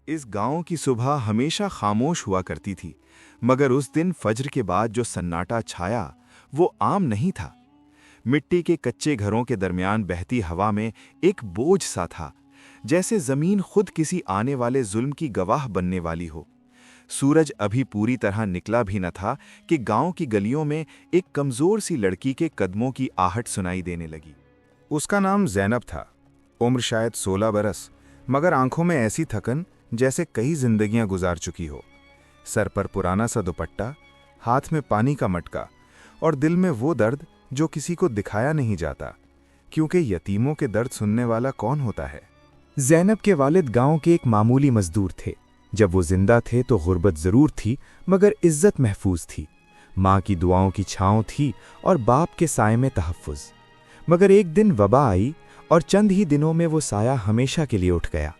इस गांव की सुबह हमेशा खामोश हुआ करती थी, मगर उस दिन फज्र के बाद जो सन्नाटा छाया वो आम नहीं था। मिट्टी के कच्चे घरों के दरमियान बहती हवा में एक बोझ सा था, जैसे जमीन खुद किसी आने वाले जुल्म की गवाह बनने वाली हो। सूरज अभी पूरी तरह निकला भी न था कि गांव की गलियों में एक कमजोर सी लड़की के कदमों की आहट सुनाई देने लगी। उसका नाम ज़ैनब था। उम्र शायद 16 बरस, मगर आंखों में ऐसी थकन जैसे कई जिंदगियां गुजार चुकी हो। सर पर पुराना सा दुपट्टा, हाथ में पानी का मटका और दिल में वो दर्द जो किसी को दिखाया नहीं जाता, क्योंकि यतीमों के दर्द सुनने वाला कौन होता है। ज़ैनब के वालिद गांव के एक मामूली मजदूर थे। जब वो जिंदा थे तो गुर्बत जरूर थी, मगर इज्जत महफूज थी। माँ की दुआओं की छाँव थी और बाप के साए में तहफ़्फ़ुज़। मगर एक दिन वबा आई और चंद ही दिनों में वो साया हमेशा के लिए उठ गया।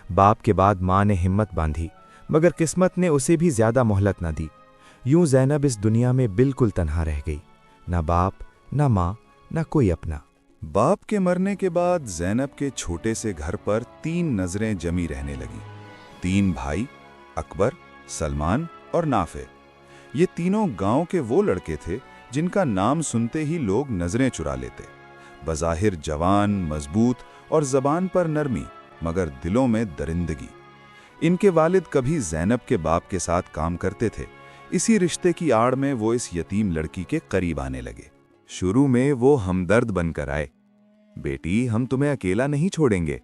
बाप के बाद माँ ने हिम्मत बांधी, मगर किस्मत ने उसे भी ज्यादा मोहलत न दी। यूं ज़ैनब इस दुनिया में बिल्कुल तन्हा रह गई, ना बाप, ना माँ, ना कोई अपना। बाप के मरने के बाद ज़ैनब के छोटे से घर पर 3 नजरें जमी रहने लगी। 3 भाई, अकबर, सलमान और नाफे। ये तीनों गांव के वो लड़के थे जिनका नाम सुनते ही लोग नजरें चुरा लेते। बज़ाहिर जवान, मजबूत और जबान पर नरमी, मगर दिलों में दरिंदगी। इनके वालिद कभी ज़ैनब के बाप के साथ काम करते थे। इसी रिश्ते की आड़ में वो इस यतीम लड़की के करीब आने लगे। शुरू में वो हमदर्द बनकर आए। बेटी, हम तुम्हें अकेला नहीं छोड़ेंगे,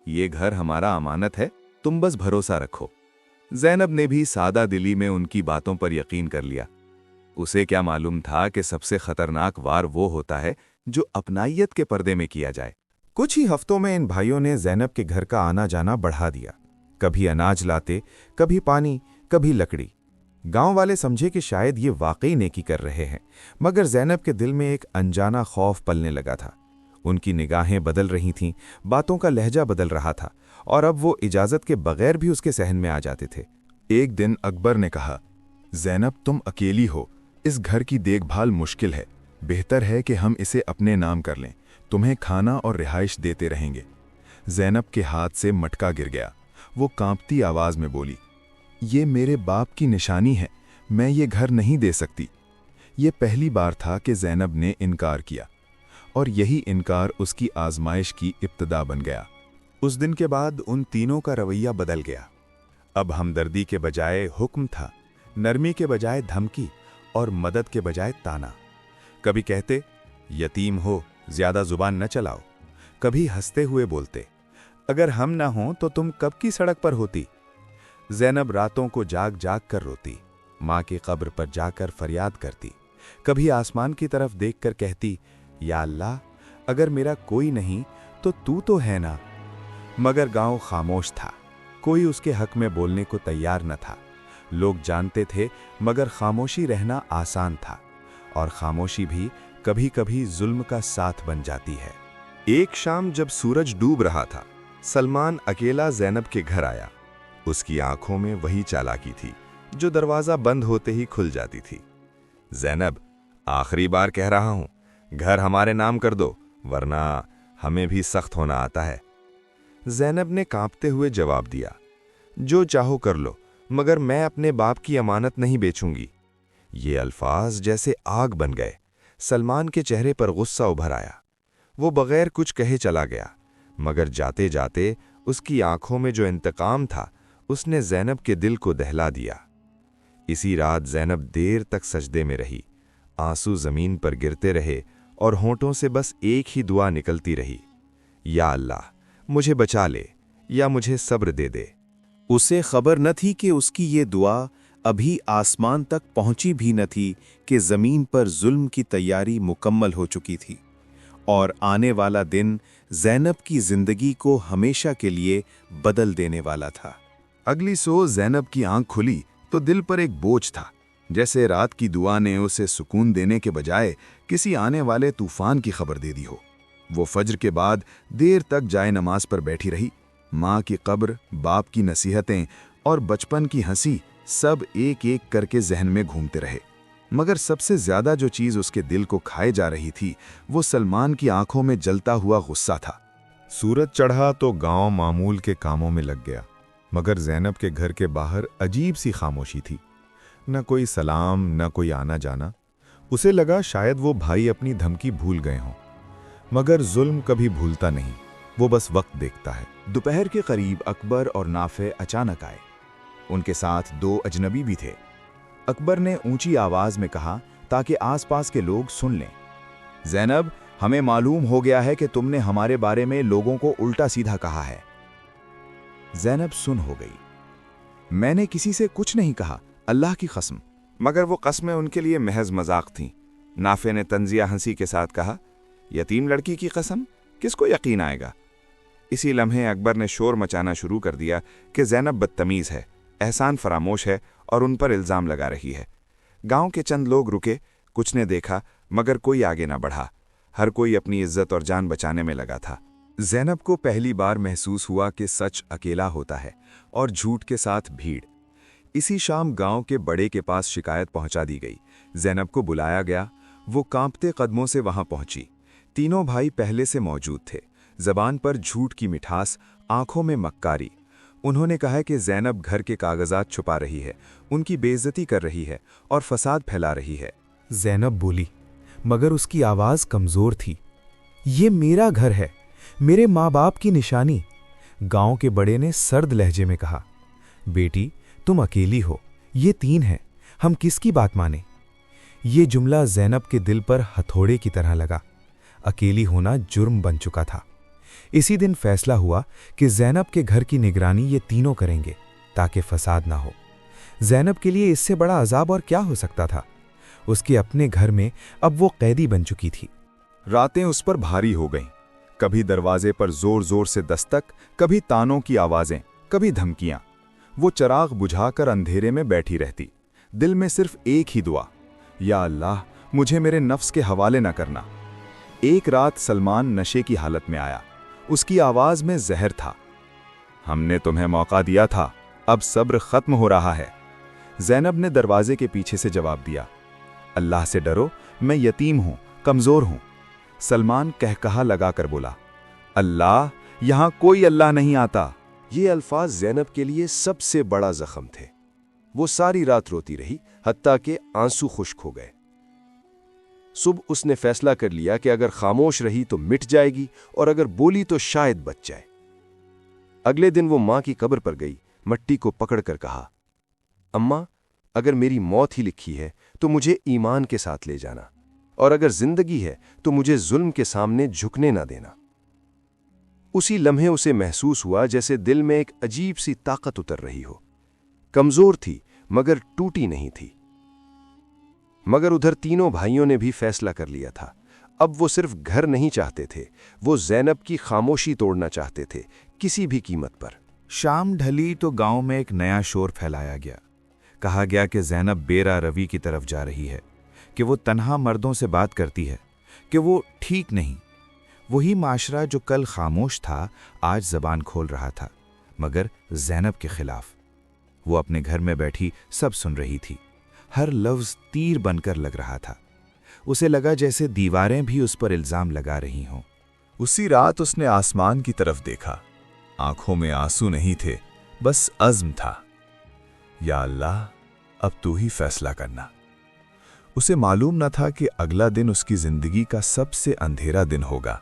ये घर हमारा अमानत है, तुम बस भरोसा रखो। ज़ैनब ने भी सादा दिली में उनकी बातों पर यकीन कर लिया। उसे क्या मालूम था कि सबसे खतरनाक वार वो होता है जो अपनाइयत के पर्दे में किया जाए। कुछ ही हफ्तों में इन भाइयों ने ज़ैनब के घर का आना जाना बढ़ा दिया। कभी अनाज लाते, कभी पानी, कभी लकड़ी। गांव वाले समझे कि शायद ये वाकई नेकी कर रहे हैं, मगर ज़ैनब के दिल में एक अनजाना खौफ पलने लगा था। उनकी निगाहें बदल रही थीं, बातों का लहजा बदल रहा था, और अब वो इजाज़त के बगैर भी उसके सहन में आ जाते थे। एक दिन अकबर ने कहा, ज़ैनब, तुम अकेली हो, इस घर की देखभाल मुश्किल है, बेहतर है कि हम इसे अपने नाम कर लें, तुम्हें खाना और रिहाइश देते रहेंगे। ज़ैनब के हाथ से मटका गिर गया। वो कांपती आवाज में बोली, ये मेरे बाप की निशानी है, मैं ये घर नहीं दे सकती। ये पहली बार था कि ज़ैनब ने इनकार किया, और यही इनकार उसकी आजमाइश की इब्तिदा बन गया। उस दिन के बाद उन तीनों का रवैया बदल गया। अब हमदर्दी के बजाय हुक्म था, नरमी के बजाय धमकी और मदद के बजाय ताना। कभी कहते, यतीम हो, ज्यादा जुबान न चलाओ। कभी हंसते हुए बोलते, अगर हम ना हों तो तुम कब की सड़क पर होती। ज़ैनब रातों को जाग जाग कर रोती, माँ की कब्र पर जाकर फरियाद करती। कभी आसमान की तरफ देखकर कहती, या अल्लाह, अगर मेरा कोई नहीं तो तू तो है ना। मगर गांव खामोश था, कोई उसके हक में बोलने को तैयार न था। लोग जानते थे, मगर खामोशी रहना आसान था, और खामोशी भी कभी कभी जुल्म का साथ बन जाती है। एक शाम जब सूरज डूब रहा था, सलमान अकेला ज़ैनब के घर आया। उसकी आंखों में वही चालाकी थी जो दरवाजा बंद होते ही खुल जाती थी। ज़ैनब, आखिरी बार कह रहा हूं, घर हमारे नाम कर दो, वरना हमें भी सख्त होना आता है। ज़ैनब ने कांपते हुए जवाब दिया, जो चाहो कर लो, मगर मैं अपने बाप की अमानत नहीं बेचूंगी। ये अल्फाज जैसे आग बन गए। सलमान के चेहरे पर गुस्सा उभर आया। वो बगैर कुछ कहे चला गया, मगर जाते जाते उसकी आंखों में जो इंतकाम था, उसने ज़ैनब के दिल को दहला दिया। इसी रात ज़ैनब देर तक सजदे में रही। आंसू जमीन पर गिरते रहे और होंठों से बस एक ही दुआ निकलती रही, या अल्लाह, मुझे बचा ले या मुझे सब्र दे दे। उसे खबर न थी कि उसकी ये दुआ अभी आसमान तक पहुंची भी न थी कि जमीन पर जुल्म की तैयारी मुकम्मल हो चुकी थी, और आने वाला दिन ज़ैनब की जिंदगी को हमेशा के लिए बदल देने वाला था। अगली सो ज़ैनब की आंख खुली तो दिल पर एक बोझ था, जैसे रात की दुआ ने उसे सुकून देने के बजाय किसी आने वाले तूफान की खबर दे दी हो। वो फज्र के बाद देर तक जाए नमाज पर बैठी रही। माँ की कब्र, बाप की नसीहतें और बचपन की हंसी सब एक एक करके जहन में घूमते रहे, मगर सबसे ज्यादा जो चीज उसके दिल को खाए जा रही थी, वो सलमान की आंखों में जलता हुआ गुस्सा था। सूरज चढ़ा तो गांव मामूल के कामों में लग गया। मगर ज़ैनब के घर के बाहर अजीब सी खामोशी थी। न कोई सलाम, न कोई आना जाना। उसे लगा शायद वो भाई अपनी धमकी भूल गए हों, मगर जुल्म कभी भूलता नहीं, वो बस वक्त देखता है। दोपहर के करीब अकबर और नाफे अचानक आए। उनके साथ 2 अजनबी भी थे। अकबर ने ऊंची आवाज में कहा ताकि आसपास के लोग सुन लें, ज़ैनब, हमें मालूम हो गया है कि तुमने हमारे बारे में लोगों को उल्टा सीधा कहा है। ज़ैनब सुन हो गई। मैंने किसी से कुछ नहीं कहा, अल्लाह की कसम। मगर वो कस्में उनके लिए महज मजाक थीं। नाफे ने तंजिया हंसी के साथ कहा, यतीम लड़की की कसम, किसको यकीन आएगा? इसी लम्हे अकबर ने शोर मचाना शुरू कर दिया कि ज़ैनब बदतमीज़ है, एहसान फरामोश है और उन पर इल्ज़ाम लगा रही है। गांव के चंद लोग रुके, कुछ ने देखा, मगर कोई आगे ना बढ़ा। हर कोई अपनी इज्जत और जान बचाने में लगा था। ज़ैनब को पहली बार महसूस हुआ कि सच अकेला होता है और झूठ के साथ भीड़। इसी शाम गांव के बड़े के पास शिकायत पहुंचा दी गई। ज़ैनब को बुलाया गया। वो कांपते कदमों से वहां पहुंची। तीनों भाई पहले से मौजूद थे। जबान पर झूठ की मिठास, आंखों में मक्कारी। उन्होंने कहा कि ज़ैनब घर के कागजात छुपा रही है, उनकी बेइज्जती कर रही है और फसाद फैला रही है। ज़ैनब बोली, मगर उसकी आवाज़ कमज़ोर थी। ये मेरा घर है, मेरे माँ बाप की निशानी। गांव के बड़े ने सर्द लहजे में कहा, बेटी, तुम अकेली हो, ये 3 हैं, हम किसकी बात माने? ये जुमला ज़ैनब के दिल पर हथौड़े की तरह लगा। अकेली होना जुर्म बन चुका था। इसी दिन फैसला हुआ कि ज़ैनब के घर की निगरानी ये तीनों करेंगे ताकि फसाद ना हो। ज़ैनब के लिए इससे बड़ा अजाब और क्या हो सकता था? उसके अपने घर में अब वो कैदी बन चुकी थी। रातें उस पर भारी हो गईं। कभी दरवाजे पर जोर जोर से दस्तक, कभी तानों की आवाजें, कभी धमकियां। वो चिराग बुझाकर अंधेरे में बैठी रहती, दिल में सिर्फ एक ही दुआ, या अल्लाह, मुझे मेरे नफ्स के हवाले न करना। एक रात सलमान नशे की हालत में आया। उसकी आवाज में जहर था। हमने तुम्हें मौका दिया था, अब सब्र खत्म हो रहा है। ज़ैनब ने दरवाजे के पीछे से जवाब दिया, अल्लाह से डरो, मैं यतीम हूं, कमजोर हूं। सलमान कहकहा लगाकर बोला, अल्लाह, यहां कोई अल्लाह नहीं आता। ये अल्फाज ज़ैनब के लिए सबसे बड़ा जख्म थे। वो सारी रात रोती रही, हत्ता के आंसू खुश्क हो गए। सुबह उसने फैसला कर लिया कि अगर खामोश रही तो मिट जाएगी और अगर बोली तो शायद बच जाए। अगले दिन वो मां की कब्र पर गई, मट्टी को पकड़कर कहा, अम्मा, अगर मेरी मौत ही लिखी है तो मुझे ईमान के साथ ले जाना, और अगर जिंदगी है तो मुझे जुल्म के सामने झुकने ना देना। उसी लम्हे उसे महसूस हुआ जैसे दिल में एक अजीब सी ताकत उतर रही हो। कमजोर थी मगर टूटी नहीं थी। मगर उधर तीनों भाइयों ने भी फैसला कर लिया था। अब वो सिर्फ घर नहीं चाहते थे, वो ज़ैनब की खामोशी तोड़ना चाहते थे, किसी भी कीमत पर। शाम ढली तो गांव में एक नया शोर फैलाया गया। कहा गया कि ज़ैनब बेरा रवि की तरफ जा रही है, कि वो तन्हा मर्दों से बात करती है, कि वो ठीक नहीं। वही माशरा जो कल खामोश था आज जबान खोल रहा था, मगर ज़ैनब के खिलाफ। वो अपने घर में बैठी सब सुन रही थी। हर लफ्ज़ तीर बनकर लग रहा था। उसे लगा जैसे दीवारें भी उस पर इल्ज़ाम लगा रही हों। उसी रात उसने आसमान की तरफ देखा। आंखों में आंसू नहीं थे, बस अज़्म था। या अल्लाह, अब तू ही फैसला करना। उसे मालूम न था कि अगला दिन उसकी जिंदगी का सबसे अंधेरा दिन होगा,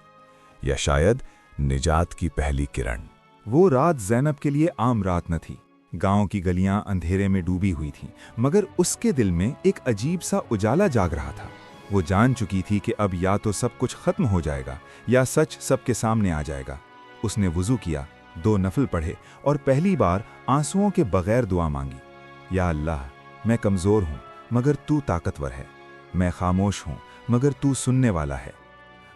या शायद निजात की पहली किरण। वो रात ज़ैनब के लिए आम रात न थी। गांव की गलियां अंधेरे में डूबी हुई थीं, मगर उसके दिल में एक अजीब सा उजाला जाग रहा था। वो जान चुकी थी कि अब या तो सब कुछ खत्म हो जाएगा या सच सबके सामने आ जाएगा। उसने वुज़ू किया, 2 नफल पढ़े और पहली बार आंसुओं के बगैर दुआ मांगी। या अल्लाह, मैं कमज़ोर हूँ मगर तू ताकतवर है। मैं खामोश हूँ मगर तू सुनने वाला है।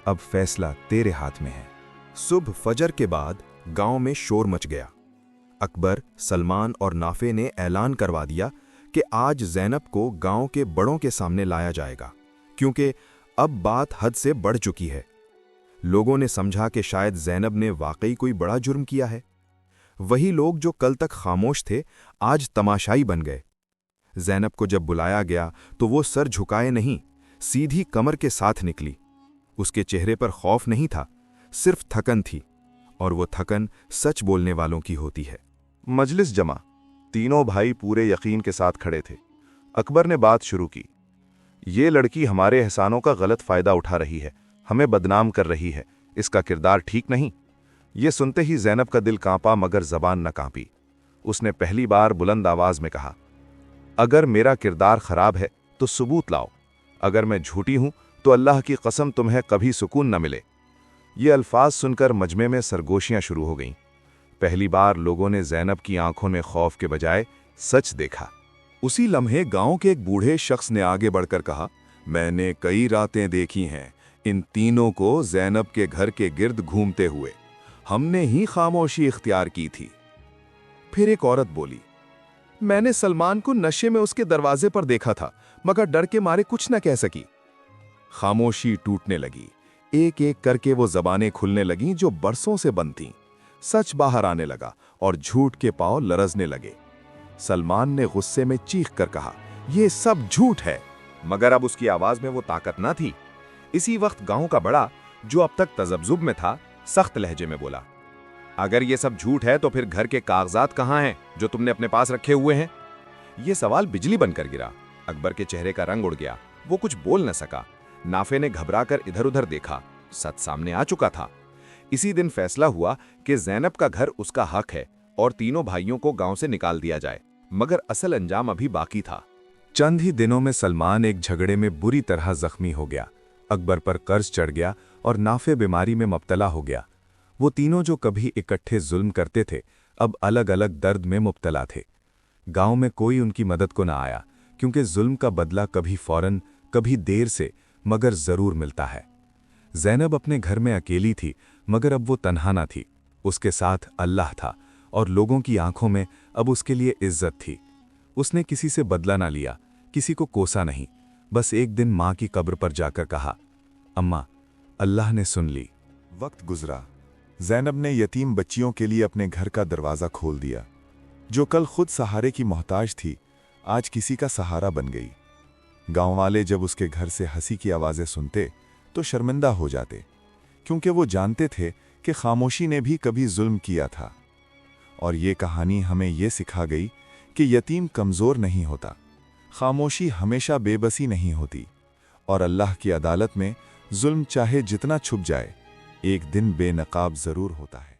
अब फैसला तेरे हाथ में है। सुबह फजर के बाद गांव में शोर मच गया। अकबर, सलमान और नाफे ने ऐलान करवा दिया कि आज ज़ैनब को गांव के बड़ों के सामने लाया जाएगा, क्योंकि अब बात हद से बढ़ चुकी है। लोगों ने समझा कि शायद ज़ैनब ने वाकई कोई बड़ा जुर्म किया है। वही लोग जो कल तक खामोश थे आज तमाशाई बन गए। ज़ैनब को जब बुलाया गया तो वो सर झुकाए नहीं, सीधी कमर के साथ निकली। उसके चेहरे पर खौफ नहीं था, सिर्फ थकन थी, और वो थकन सच बोलने वालों की होती है। मजलिस जमा। तीनों भाई पूरे यकीन के साथ खड़े थे। अकबर ने बात शुरू की। ये लड़की हमारे एहसानों का गलत फायदा उठा रही है, हमें बदनाम कर रही है, इसका किरदार ठीक नहीं। ये सुनते ही ज़ैनब का दिल कांपा मगर जबान न कांपी। उसने पहली बार बुलंद आवाज में कहा, अगर मेरा किरदार खराब है तो सबूत लाओ, अगर मैं झूठी हूं तो अल्लाह की कसम तुम्हें कभी सुकून न मिले। ये अल्फाज सुनकर मजमे में सरगोशियां शुरू हो गईं। पहली बार लोगों ने ज़ैनब की आंखों में खौफ के बजाय सच देखा। उसी लम्हे गांव के एक बूढ़े शख्स ने आगे बढ़कर कहा, मैंने कई रातें देखी हैं इन तीनों को ज़ैनब के घर के गिर्द घूमते हुए, हमने ही खामोशी इख्तियार की थी। फिर एक औरत बोली, मैंने सलमान को नशे में उसके दरवाजे पर देखा था मगर डर के मारे कुछ न कह सकी। खामोशी टूटने लगी। एक एक करके वो जबानें खुलने लगीं जो बरसों से बंद थीं। सच बाहर आने लगा और झूठ के पांव लरजने लगे। सलमान ने गुस्से में चीख कर कहा, यह सब झूठ है। मगर अब उसकी आवाज में वो ताकत न थी। इसी वक्त गांव का बड़ा, जो अब तक तजब्जुब में था, सख्त लहजे में बोला, अगर ये सब झूठ है तो फिर घर के कागजात कहां हैं जो तुमने अपने पास रखे हुए हैं? ये सवाल बिजली बनकर गिरा। अकबर के चेहरे का रंग उड़ गया। वो कुछ बोल न सका। नाफे ने घबराकर इधर उधर देखा। सच सामने आ चुका था। इसी दिन फैसला हुआ कि ज़ैनब का घर उसका हक है और तीनों भाइयों को गांव से निकाल दिया जाए। मगर असल अंजाम अभी बाकी था। चंद ही दिनों में सलमान एक झगड़े में बुरी तरह जख्मी हो गया। अकबर पर कर्ज चढ़ गया और नाफे बीमारी में मुब्तला हो गया। वो तीनों जो कभी इकट्ठे जुल्म करते थे, अब अलग अलग दर्द में मुब्तला थे। गांव में कोई उनकी मदद को न आया, क्योंकि जुल्म का बदला कभी फौरन, कभी देर से, मगर जरूर मिलता है। ज़ैनब अपने घर में अकेली थी, मगर अब वो तन्हा न थी। उसके साथ अल्लाह था और लोगों की आंखों में अब उसके लिए इज्जत थी। उसने किसी से बदला ना लिया, किसी को कोसा नहीं। बस एक दिन माँ की कब्र पर जाकर कहा, अम्मा, अल्लाह ने सुन ली। वक्त गुजरा। ज़ैनब ने यतीम बच्चियों के लिए अपने घर का दरवाज़ा खोल दिया। जो कल खुद सहारे की मोहताज थी, आज किसी का सहारा बन गई। गांव वाले जब उसके घर से हंसी की आवाज़ें सुनते तो शर्मिंदा हो जाते, क्योंकि वो जानते थे कि खामोशी ने भी कभी जुल्म किया था। और ये कहानी हमें ये सिखा गई कि यतीम कमज़ोर नहीं होता, खामोशी हमेशा बेबसी नहीं होती, और अल्लाह की अदालत में जुल्म चाहे जितना छुप जाए, एक दिन बेनकाब ज़रूर होता है।